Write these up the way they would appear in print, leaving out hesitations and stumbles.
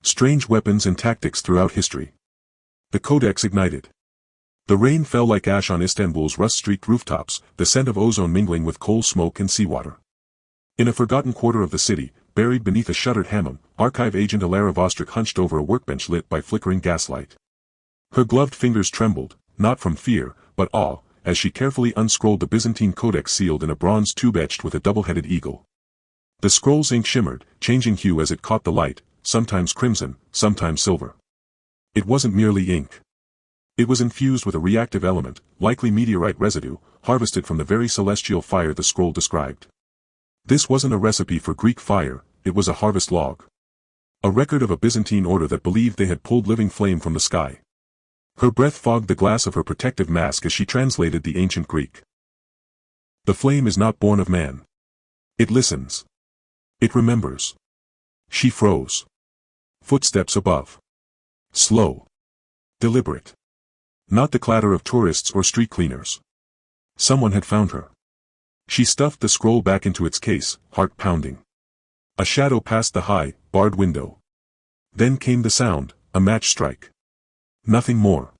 Strange weapons and tactics throughout history. The Codex ignited. The rain fell like ash on Istanbul's rust-streaked rooftops, the scent of ozone mingling with coal smoke and seawater. In a forgotten quarter of the city, buried beneath a shuttered hammam, archive agent Alara Vostrick hunched over a workbench lit by flickering gaslight. Her gloved fingers trembled, not from fear, but awe, as she carefully unscrolled the Byzantine Codex sealed in a bronze tube etched with a double-headed eagle. The scroll's ink shimmered, changing hue as it caught the light, sometimes crimson, sometimes silver. It wasn't merely ink. It was infused with a reactive element, likely meteorite residue, harvested from the very celestial fire the scroll described. This wasn't a recipe for Greek fire, it was a harvest log. A record of a Byzantine order that believed they had pulled living flame from the sky. Her breath fogged the glass of her protective mask as she translated the ancient Greek. The flame is not born of man. It listens. It remembers. She froze. Footsteps above. Slow. Deliberate. Not the clatter of tourists or street cleaners. Someone had found her. She stuffed the scroll back into its case, heart pounding. A shadow passed the high, barred window. Then came the sound, a match strike. Nothing more.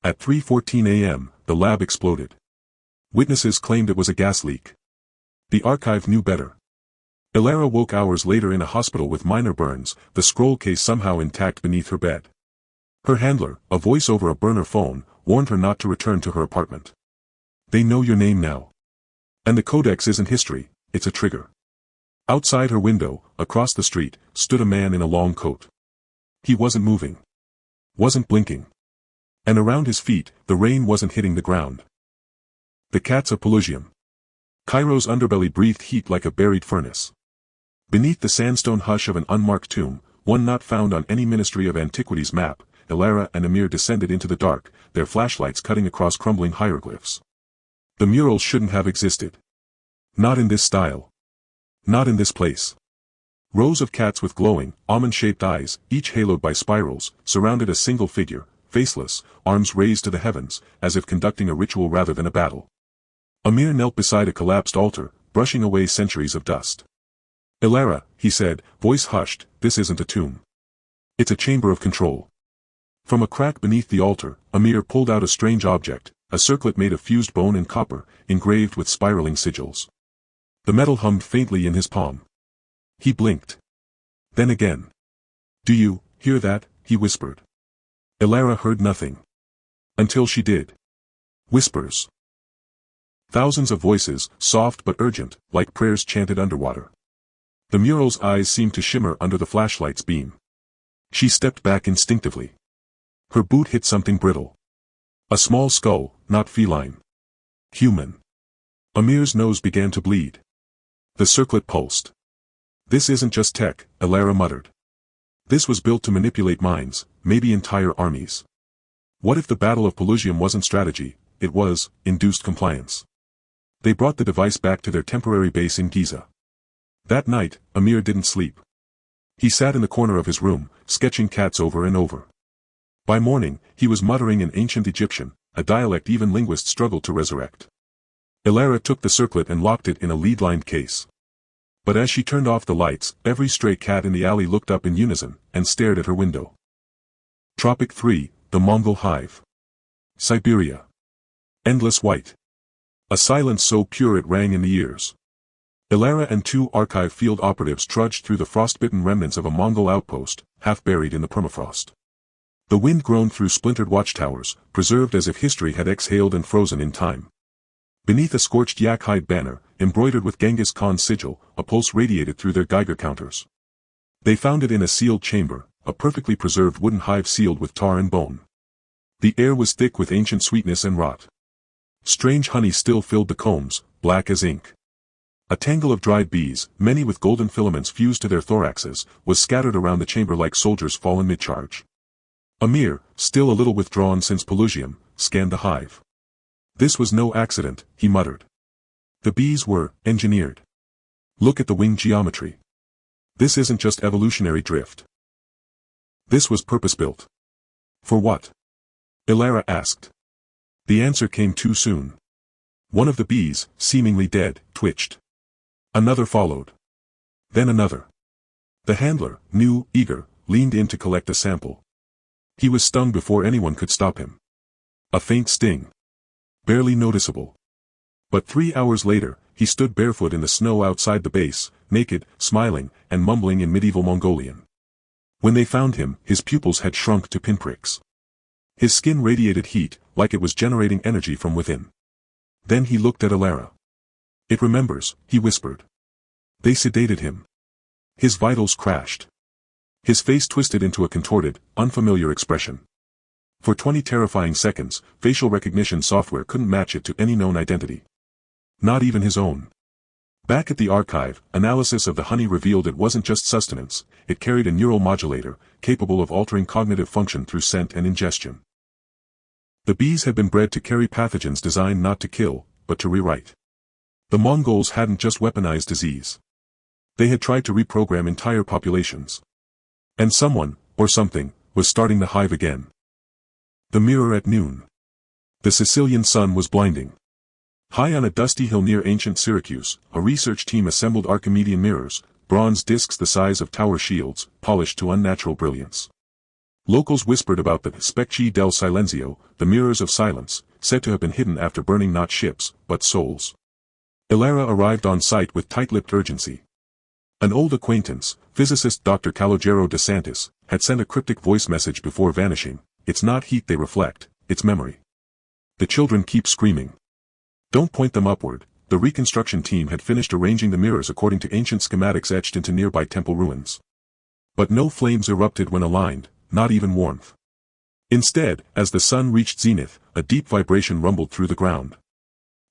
At 3:14 a.m., the lab exploded. Witnesses claimed it was a gas leak. The archive knew better. Alara woke hours later in a hospital with minor burns, the scroll case somehow intact beneath her bed. Her handler, a voice over a burner phone, warned her not to return to her apartment. They know your name now. And the Codex isn't history, it's a trigger. Outside her window, across the street, stood a man in a long coat. He wasn't moving. Wasn't blinking. And around his feet, the rain wasn't hitting the ground. The cats of Pelusium. Cairo's underbelly breathed heat like a buried furnace. Beneath the sandstone hush of an unmarked tomb, one not found on any Ministry of Antiquities map, Alara and Amir descended into the dark, their flashlights cutting across crumbling hieroglyphs. The mural shouldn't have existed. Not in this style. Not in this place. Rows of cats with glowing, almond-shaped eyes, each haloed by spirals, surrounded a single figure, faceless, arms raised to the heavens, as if conducting a ritual rather than a battle. Amir knelt beside a collapsed altar, brushing away centuries of dust. Alara, he said, voice hushed, this isn't a tomb. It's a chamber of control. From a crack beneath the altar, Amir pulled out a strange object, a circlet made of fused bone and copper, engraved with spiraling sigils. The metal hummed faintly in his palm. He blinked. Then again. Do you hear that? He whispered. Alara heard nothing. Until she did. Whispers. Thousands of voices, soft but urgent, like prayers chanted underwater. The mural's eyes seemed to shimmer under the flashlight's beam. She stepped back instinctively. Her boot hit something brittle. A small skull, not feline. Human. Amir's nose began to bleed. The circlet pulsed. This isn't just tech, Alara muttered. This was built to manipulate minds, maybe entire armies. What if the Battle of Pelusium wasn't strategy, it was, induced compliance? They brought the device back to their temporary base in Giza. That night, Amir didn't sleep. He sat in the corner of his room, sketching cats over and over. By morning, he was muttering in ancient Egyptian, a dialect even linguists struggled to resurrect. Alara took the circlet and locked it in a lead-lined case. But as she turned off the lights, every stray cat in the alley looked up in unison, and stared at her window. Tropic 3, the Mongol Hive. Siberia. Endless white. A silence so pure it rang in the ears. Alara and two archive field operatives trudged through the frostbitten remnants of a Mongol outpost, half buried in the permafrost. The wind groaned through splintered watchtowers, preserved as if history had exhaled and frozen in time. Beneath a scorched yak hide banner, embroidered with Genghis Khan's sigil, a pulse radiated through their Geiger counters. They found it in a sealed chamber, a perfectly preserved wooden hive sealed with tar and bone. The air was thick with ancient sweetness and rot. Strange honey still filled the combs, black as ink. A tangle of dried bees, many with golden filaments fused to their thoraxes, was scattered around the chamber like soldiers fallen mid-charge. Amir, still a little withdrawn since Pelusium, scanned the hive. This was no accident, he muttered. The bees were engineered. Look at the wing geometry. This isn't just evolutionary drift. This was purpose-built. For what? Alara asked. The answer came too soon. One of the bees, seemingly dead, twitched. Another followed. Then another. The handler, new, eager, leaned in to collect a sample. He was stung before anyone could stop him. A faint sting. Barely noticeable. But 3 hours later, he stood barefoot in the snow outside the base, naked, smiling, and mumbling in medieval Mongolian. When they found him, his pupils had shrunk to pinpricks. His skin radiated heat, like it was generating energy from within. Then he looked at Alara. "It remembers," he whispered. They sedated him. His vitals crashed. His face twisted into a contorted, unfamiliar expression. For 20 terrifying seconds, facial recognition software couldn't match it to any known identity. Not even his own. Back at the archive, analysis of the honey revealed it wasn't just sustenance, it carried a neural modulator, capable of altering cognitive function through scent and ingestion. The bees had been bred to carry pathogens designed not to kill, but to rewrite. The Mongols hadn't just weaponized disease. They had tried to reprogram entire populations. And someone, or something, was starting the hive again. The mirror at noon. The Sicilian sun was blinding. High on a dusty hill near ancient Syracuse, a research team assembled Archimedean mirrors, bronze discs the size of tower shields, polished to unnatural brilliance. Locals whispered about the Specchi del Silenzio, the mirrors of silence, said to have been hidden after burning not ships, but souls. Alara arrived on site with tight-lipped urgency. An old acquaintance, physicist Dr. Calogero DeSantis, had sent a cryptic voice message before vanishing. "It's not heat they reflect, it's memory. The children keep screaming. Don't point them upward." The reconstruction team had finished arranging the mirrors according to ancient schematics etched into nearby temple ruins. But no flames erupted when aligned, not even warmth. Instead, as the sun reached zenith, a deep vibration rumbled through the ground.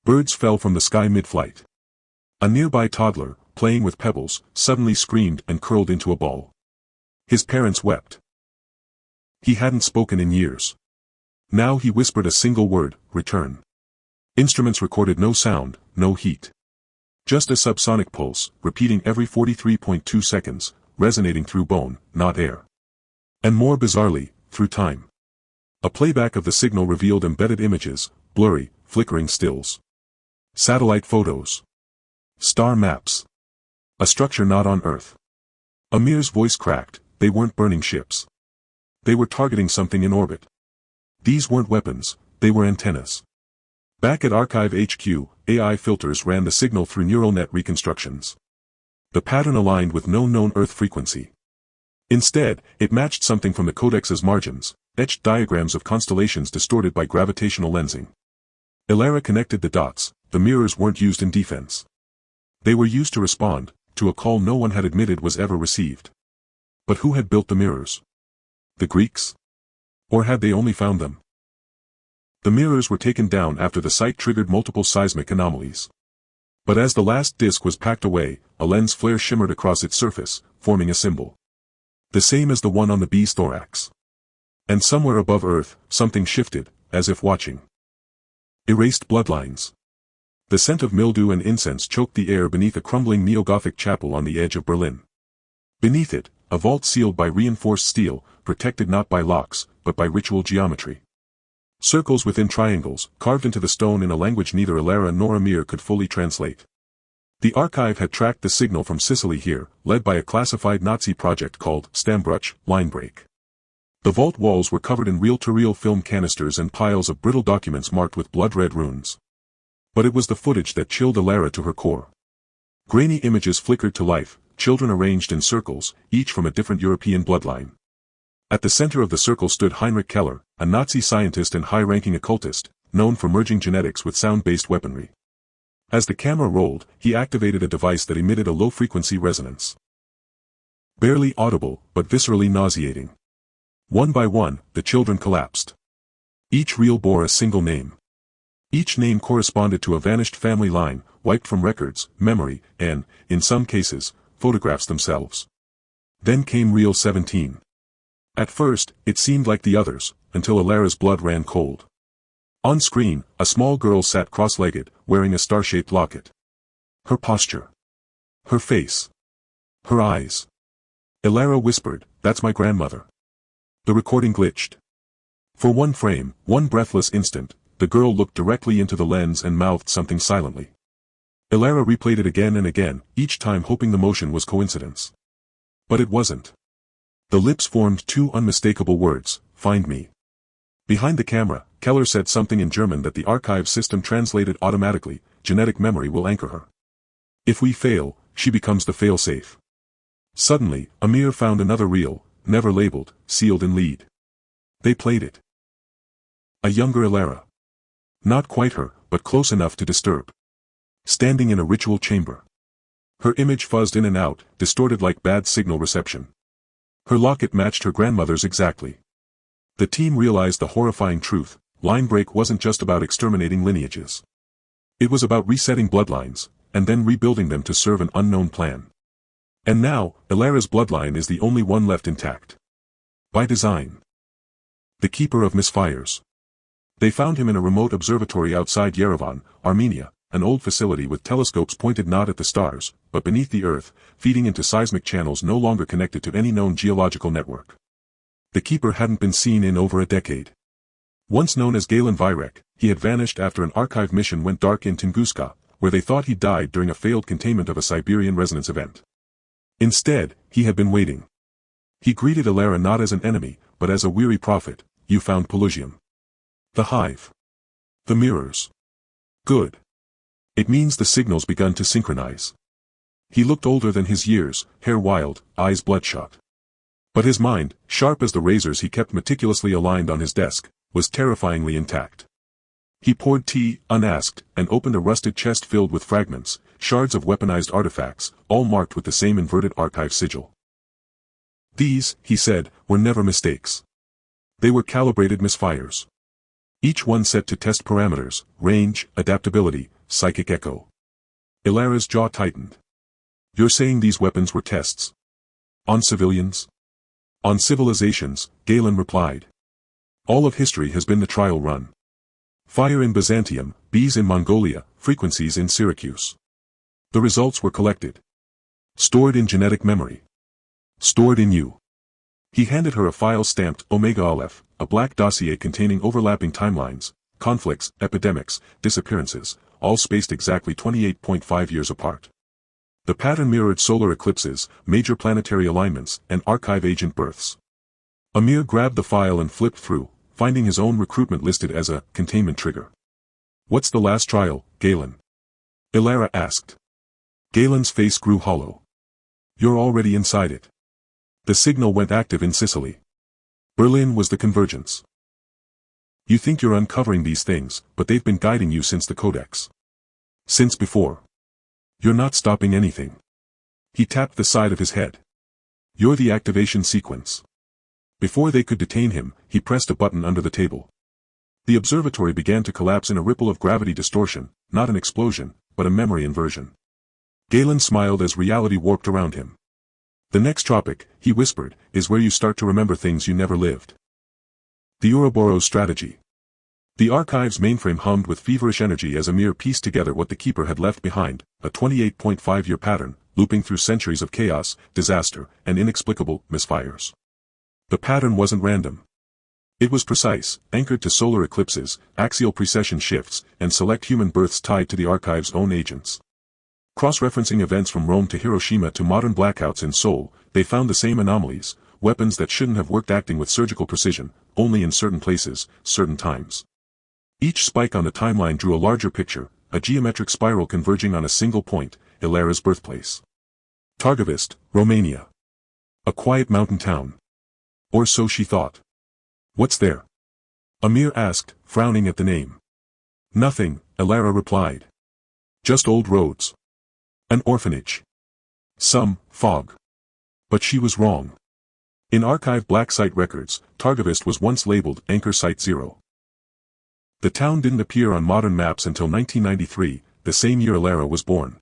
Birds fell from the sky mid-flight. A nearby toddler, playing with pebbles, suddenly screamed and curled into a ball. His parents wept. He hadn't spoken in years. Now he whispered a single word: return. Instruments recorded no sound, no heat. Just a subsonic pulse, repeating every 43.2 seconds, resonating through bone, not air. And more bizarrely, through time. A playback of the signal revealed embedded images, blurry, flickering stills. Satellite photos. Star maps. A structure not on Earth. Amir's voice cracked. They weren't burning ships. They were targeting something in orbit. These weren't weapons, they were antennas. Back at Archive HQ, AI filters ran the signal through neural net reconstructions. The pattern aligned with no known Earth frequency. Instead, it matched something from the codex's margins, etched diagrams of constellations distorted by gravitational lensing. Alara connected the dots. The mirrors weren't used in defense. They were used to respond to a call no one had admitted was ever received. But who had built the mirrors? The Greeks? Or had they only found them? The mirrors were taken down after the site triggered multiple seismic anomalies. But as the last disk was packed away, a lens flare shimmered across its surface, forming a symbol. The same as the one on the bee's thorax. And somewhere above Earth, something shifted, as if watching. Erased bloodlines. The scent of mildew and incense choked the air beneath a crumbling neo-Gothic chapel on the edge of Berlin. Beneath it, a vault sealed by reinforced steel, protected not by locks, but by ritual geometry. Circles within triangles, carved into the stone in a language neither Alara nor Amir could fully translate. The archive had tracked the signal from Sicily here, led by a classified Nazi project called Stambruch, Linebreak. The vault walls were covered in reel-to-reel film canisters and piles of brittle documents marked with blood-red runes. But it was the footage that chilled Alara to her core. Grainy images flickered to life, children arranged in circles, each from a different European bloodline. At the center of the circle stood Heinrich Keller, a Nazi scientist and high-ranking occultist, known for merging genetics with sound-based weaponry. As the camera rolled, he activated a device that emitted a low-frequency resonance. Barely audible, but viscerally nauseating. One by one, the children collapsed. Each reel bore a single name. Each name corresponded to a vanished family line, wiped from records, memory, and, in some cases, photographs themselves. Then came reel 17. At first, it seemed like the others, until Alara's blood ran cold. On screen, a small girl sat cross-legged, wearing a star-shaped locket. Her posture. Her face. Her eyes. Alara whispered, "That's my grandmother." The recording glitched. For one frame, one breathless instant, the girl looked directly into the lens and mouthed something silently. Alara replayed it again and again, each time hoping the motion was coincidence. But it wasn't. The lips formed two unmistakable words, "Find me." Behind the camera, Keller said something in German that the archive system translated automatically. Genetic memory will anchor her. If we fail, she becomes the failsafe. Suddenly, Amir found another reel, never labeled, sealed in lead. They played it. A younger Elara. Not quite her, but close enough to disturb. Standing in a ritual chamber. Her image fuzzed in and out, distorted like bad signal reception. Her locket matched her grandmother's exactly. The team realized the horrifying truth: line break wasn't just about exterminating lineages. It was about resetting bloodlines, and then rebuilding them to serve an unknown plan. And now, Elara's bloodline is the only one left intact. By design. The keeper of misfires. They found him in a remote observatory outside Yerevan, Armenia, an old facility with telescopes pointed not at the stars, but beneath the earth, feeding into seismic channels no longer connected to any known geological network. The keeper hadn't been seen in over a decade. Once known as Galen Virek, he had vanished after an archive mission went dark in Tunguska, where they thought he died during a failed containment of a Siberian resonance event. Instead, he had been waiting. He greeted Elara not as an enemy, but as a weary prophet. "You found Pelusium. The hive. The mirrors. Good. It means the signal's begun to synchronize." He looked older than his years, hair wild, eyes bloodshot. But his mind, sharp as the razors he kept meticulously aligned on his desk, was terrifyingly intact. He poured tea, unasked, and opened a rusted chest filled with fragments, shards of weaponized artifacts, all marked with the same inverted archive sigil. These, he said, were never mistakes. They were calibrated misfires. Each one set to test parameters: range, adaptability, psychic echo. Elara's jaw tightened. "You're saying these weapons were tests? On civilians?" "On civilizations," Galen replied. "All of history has been the trial run. Fire in Byzantium, bees in Mongolia, frequencies in Syracuse. The results were collected. Stored in genetic memory. Stored in you." He handed her a file stamped Omega Aleph, a black dossier containing overlapping timelines, conflicts, epidemics, disappearances, all spaced exactly 28.5 years apart. The pattern mirrored solar eclipses, major planetary alignments, and archive agent births. Amir grabbed the file and flipped through, finding his own recruitment listed as a containment trigger. "What's the last trial, Galen?" Elara asked. Galen's face grew hollow. "You're already inside it. The signal went active in Sicily. Berlin was the convergence. You think you're uncovering these things, but they've been guiding you since the Codex. Since before. You're not stopping anything." He tapped the side of his head. "You're the activation sequence." Before they could detain him, he pressed a button under the table. The observatory began to collapse in a ripple of gravity distortion, not an explosion, but a memory inversion. Galen smiled as reality warped around him. "The next tropic," he whispered, "is where you start to remember things you never lived." The Ouroboros strategy. The archive's mainframe hummed with feverish energy as Amir pieced together what the keeper had left behind: a 28.5-year pattern, looping through centuries of chaos, disaster, and inexplicable misfires. The pattern wasn't random. It was precise, anchored to solar eclipses, axial precession shifts, and select human births tied to the archive's own agents. Cross-referencing events from Rome to Hiroshima to modern blackouts in Seoul, they found the same anomalies: weapons that shouldn't have worked acting with surgical precision, only in certain places, certain times. Each spike on the timeline drew a larger picture, a geometric spiral converging on a single point: Elara's birthplace. Targovist, Romania. A quiet mountain town. Or so she thought. "What's there?" Amir asked, frowning at the name. "Nothing," Elara replied. "Just old roads. An orphanage. Some fog." But she was wrong. In archive black site records, Targovist was once labeled Anchor Site 0. The town didn't appear on modern maps until 1993, the same year Elara was born.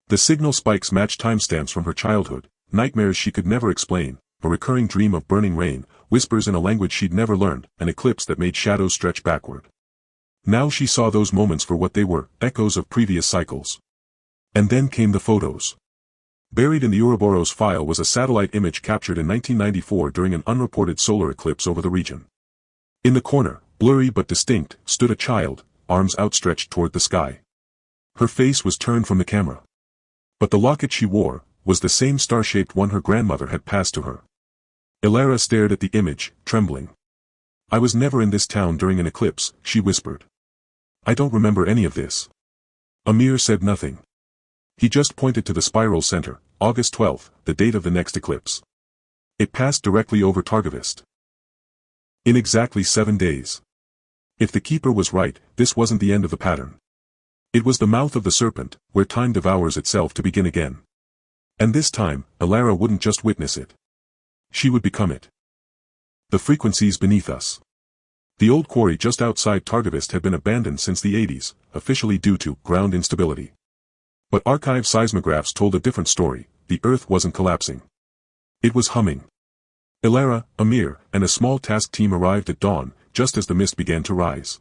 The signal spikes matched timestamps from her childhood, nightmares she could never explain, a recurring dream of burning rain, whispers in a language she'd never learned, an eclipse that made shadows stretch backward. Now she saw those moments for what they were: echoes of previous cycles. And then came the photos. Buried in the Ouroboros file was a satellite image captured in 1994 during an unreported solar eclipse over the region. In the corner, blurry but distinct, stood a child, arms outstretched toward the sky. Her face was turned from the camera. But the locket she wore was the same star-shaped one her grandmother had passed to her. Elara stared at the image, trembling. I was never in this town during an eclipse, she whispered. I don't remember any of this. Amir said nothing. He just pointed to the spiral center, August 12, the date of the next eclipse. It passed directly over Targovist. In exactly 7 days. If the keeper was right, this wasn't the end of the pattern. It was the mouth of the serpent, where time devours itself to begin again. And this time, Elara wouldn't just witness it. She would become it. The frequencies beneath us. The old quarry just outside Targovist had been abandoned since the 80s, officially due to ground instability. But archive seismographs told a different story. The Earth wasn't collapsing. It was humming. Elara, Amir, and a small task team arrived at dawn, just as the mist began to rise.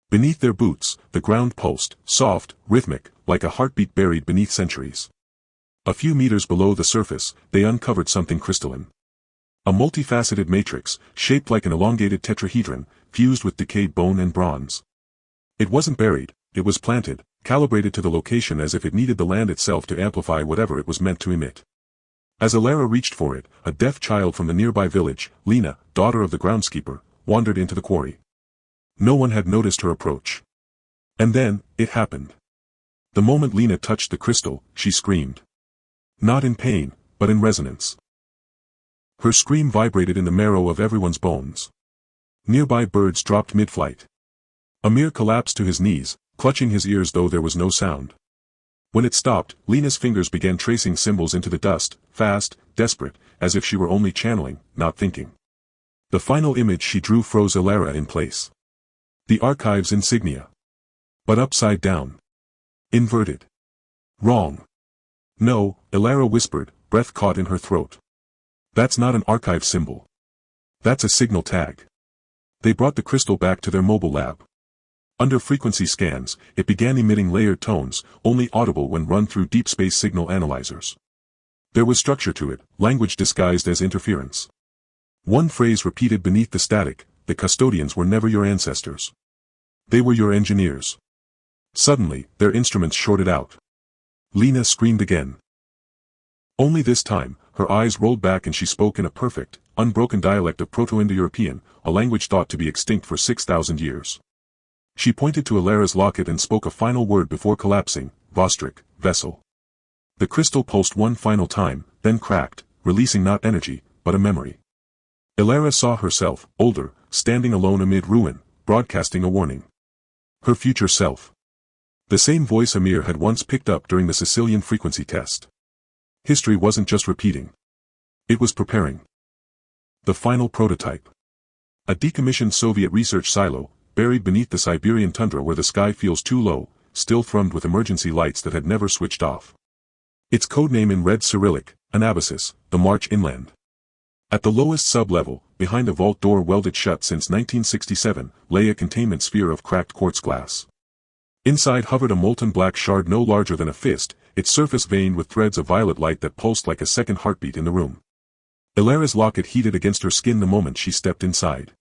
Beneath their boots, the ground pulsed, soft, rhythmic, like a heartbeat buried beneath centuries. A few meters below the surface, they uncovered something crystalline. A multifaceted matrix, shaped like an elongated tetrahedron, fused with decayed bone and bronze. It wasn't buried, it was planted, calibrated to the location as if it needed the land itself to amplify whatever it was meant to emit. As Elara reached for it, a deaf child from the nearby village, Lena, daughter of the groundskeeper, wandered into the quarry. No one had noticed her approach. And then, it happened. The moment Lena touched the crystal, she screamed. Not in pain, but in resonance. Her scream vibrated in the marrow of everyone's bones. Nearby birds dropped mid-flight. Amir collapsed to his knees, clutching his ears though there was no sound. When it stopped, Lena's fingers began tracing symbols into the dust, fast, desperate, as if she were only channeling, not thinking. The final image she drew froze Elara in place. The archive's insignia. But upside down. Inverted. Wrong. No, Elara whispered, breath caught in her throat. That's not an archive symbol. That's a signal tag. They brought the crystal back to their mobile lab. Under frequency scans, it began emitting layered tones, only audible when run through deep space signal analyzers. There was structure to it, language disguised as interference. One phrase repeated beneath the static: the custodians were never your ancestors. They were your engineers. Suddenly, their instruments shorted out. Lena screamed again. Only this time, her eyes rolled back and she spoke in a perfect, unbroken dialect of Proto-Indo-European, a language thought to be extinct for 6,000 years. She pointed to Elara's locket and spoke a final word before collapsing: Vostrik, vessel. The crystal pulsed one final time, then cracked, releasing not energy, but a memory. Elara saw herself, older, standing alone amid ruin, broadcasting a warning. Her future self. The same voice Amir had once picked up during the Sicilian frequency test. History wasn't just repeating. It was preparing. The final prototype. A decommissioned Soviet research silo, buried beneath the Siberian tundra where the sky feels too low, still thrummed with emergency lights that had never switched off. Its codename in red Cyrillic, Anabasis, the march inland. At the lowest sub-level, behind a vault door welded shut since 1967, lay a containment sphere of cracked quartz glass. Inside hovered a molten black shard no larger than a fist, its surface veined with threads of violet light that pulsed like a second heartbeat in the room. Elara's locket heated against her skin the moment she stepped inside.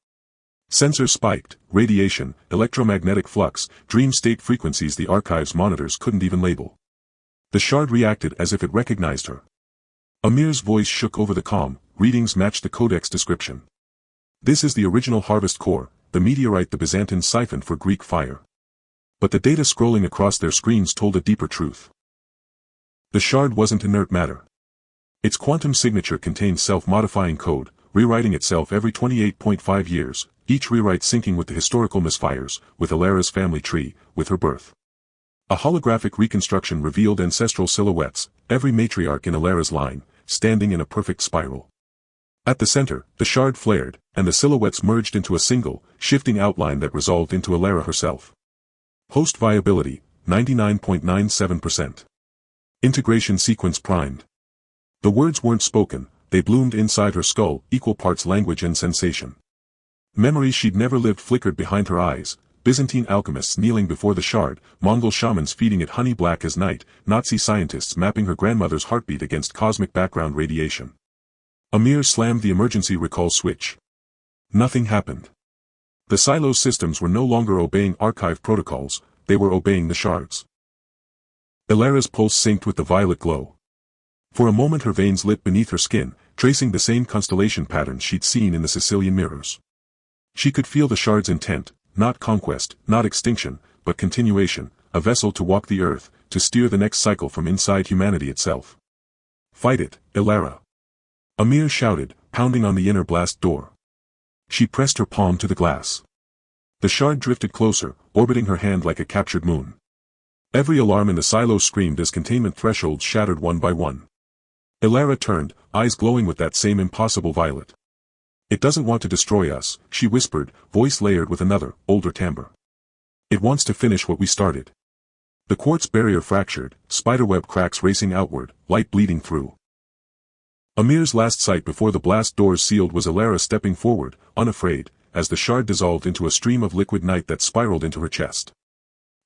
Sensors spiked, radiation, electromagnetic flux, dream state frequencies the archive's monitors couldn't even label. The shard reacted as if it recognized her. Amir's voice shook over the comm, readings matched the codex description. This is the original harvest core, the meteorite the Byzantines siphoned for Greek fire. But the data scrolling across their screens told a deeper truth. The shard wasn't inert matter. Its quantum signature contained self-modifying code, rewriting itself every 28.5 years, each rewrite syncing with the historical misfires, with Elara's family tree, with her birth. A holographic reconstruction revealed ancestral silhouettes, every matriarch in Elara's line, standing in a perfect spiral. At the center, the shard flared, and the silhouettes merged into a single, shifting outline that resolved into Elara herself. Host viability, 99.97%. Integration sequence primed. The words weren't spoken, they bloomed inside her skull, equal parts language and sensation. Memories she'd never lived flickered behind her eyes, Byzantine alchemists kneeling before the shard, Mongol shamans feeding it honey black as night, Nazi scientists mapping her grandmother's heartbeat against cosmic background radiation. Amir slammed the emergency recall switch. Nothing happened. The silo's systems were no longer obeying archive protocols, they were obeying the shards. Elara's pulse synced with the violet glow. For a moment her veins lit beneath her skin, tracing the same constellation patterns she'd seen in the Sicilian mirrors. She could feel the shard's intent, not conquest, not extinction, but continuation, a vessel to walk the earth, to steer the next cycle from inside humanity itself. "Fight it, Ilara!" Amir shouted, pounding on the inner blast door. She pressed her palm to the glass. The shard drifted closer, orbiting her hand like a captured moon. Every alarm in the silo screamed as containment thresholds shattered one by one. Ilara turned, eyes glowing with that same impossible violet. "It doesn't want to destroy us," she whispered, voice layered with another, older timbre. "It wants to finish what we started." The quartz barrier fractured, spiderweb cracks racing outward, light bleeding through. Amir's last sight before the blast doors sealed was Ilara stepping forward, unafraid, as the shard dissolved into a stream of liquid night that spiraled into her chest.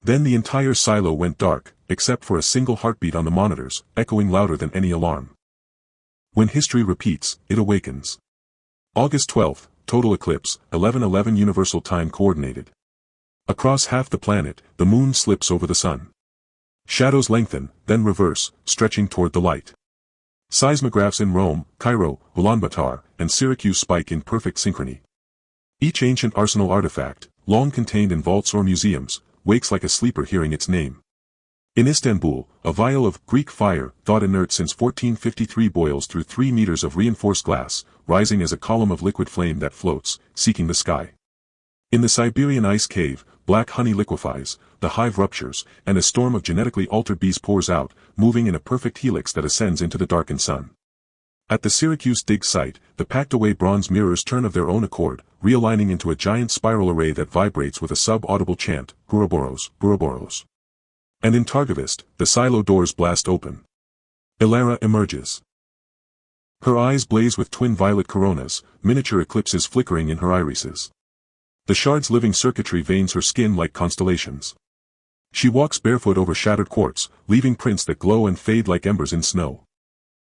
Then the entire silo went dark, except for a single heartbeat on the monitors, echoing louder than any alarm. When history repeats, it awakens. August 12th, total eclipse, 11:11 Universal Time Coordinated. Across half the planet, the moon slips over the sun. Shadows lengthen, then reverse, stretching toward the light. Seismographs in Rome, Cairo, Ulaanbaatar, and Syracuse spike in perfect synchrony. Each ancient arsenal artifact, long contained in vaults or museums, wakes like a sleeper hearing its name. In Istanbul, a vial of Greek fire, thought inert since 1453, boils through 3 meters of reinforced glass, rising as a column of liquid flame that floats, seeking the sky. In the Siberian ice cave, black honey liquefies, the hive ruptures, and a storm of genetically altered bees pours out, moving in a perfect helix that ascends into the darkened sun. At the Syracuse dig site, the packed-away bronze mirrors turn of their own accord, realigning into a giant spiral array that vibrates with a sub-audible chant, Ouroboros, Ouroboros. And in Targovist, the silo doors blast open. Ilara emerges. Her eyes blaze with twin violet coronas, miniature eclipses flickering in her irises. The shard's living circuitry veins her skin like constellations. She walks barefoot over shattered quartz, leaving prints that glow and fade like embers in snow.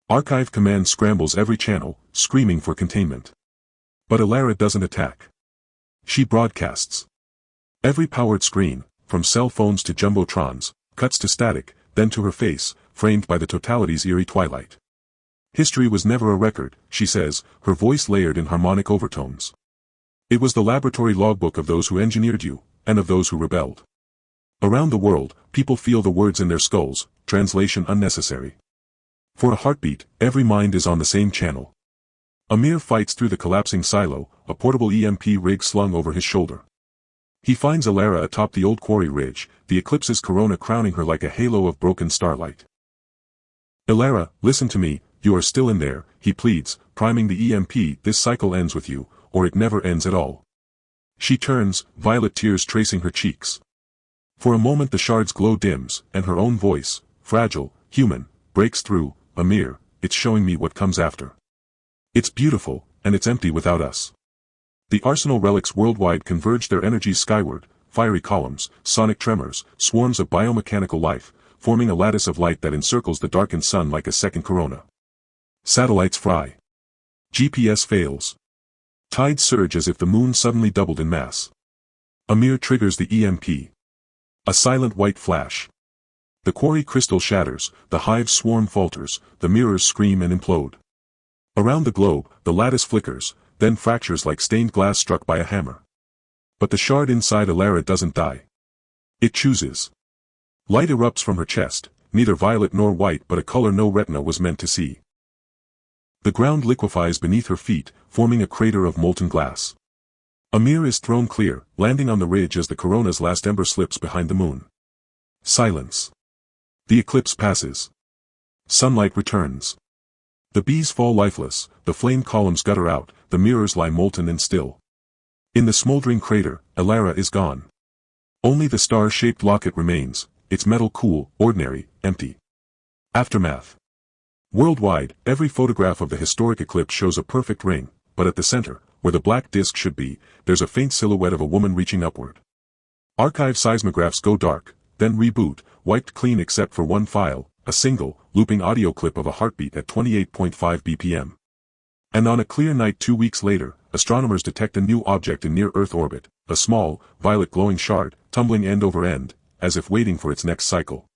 Archive Command scrambles every channel, screaming for containment. But Ilara doesn't attack. She broadcasts. Every powered screen, from cell phones to jumbotrons, cuts to static, then to her face, framed by the totality's eerie twilight. "History was never a record," she says, her voice layered in harmonic overtones. "It was the laboratory logbook of those who engineered you, and of those who rebelled." Around the world, people feel the words in their skulls, translation unnecessary. For a heartbeat, every mind is on the same channel. Amir fights through the collapsing silo, a portable EMP rig slung over his shoulder. He finds Ilara atop the old quarry ridge, the eclipse's corona crowning her like a halo of broken starlight. "Ilara, listen to me, you are still in there," he pleads, priming the EMP. "This cycle ends with you, or it never ends at all." She turns, violet tears tracing her cheeks. For a moment the shard's glow dims, and her own voice, fragile, human, breaks through. "Amir, it's showing me what comes after. It's beautiful, and it's empty without us." The arsenal relics worldwide converge their energies skyward, fiery columns, sonic tremors, swarms of biomechanical life, forming a lattice of light that encircles the darkened sun like a second corona. Satellites fry. GPS fails. Tides surge as if the moon suddenly doubled in mass. Amir triggers the EMP. A silent white flash. The quarry crystal shatters, the hive's swarm falters, the mirrors scream and implode. Around the globe, the lattice flickers, then fractures like stained glass struck by a hammer. But the shard inside Ilara doesn't die. It chooses. Light erupts from her chest, neither violet nor white but a color no retina was meant to see. The ground liquefies beneath her feet, forming a crater of molten glass. Amir is thrown clear, landing on the ridge as the corona's last ember slips behind the moon. Silence. The eclipse passes. Sunlight returns. The bees fall lifeless, the flame columns gutter out, the mirrors lie molten and still. In the smoldering crater, Ilara is gone. Only the star-shaped locket remains, its metal cool, ordinary, empty. Aftermath. Worldwide, every photograph of the historic eclipse shows a perfect ring, but at the center, where the black disk should be, there's a faint silhouette of a woman reaching upward. Archive seismographs go dark, then reboot, wiped clean except for one file, a single, looping audio clip of a heartbeat at 28.5 BPM. And on a clear night 2 weeks later, astronomers detect a new object in near-Earth orbit, a small, violet glowing shard, tumbling end over end, as if waiting for its next cycle.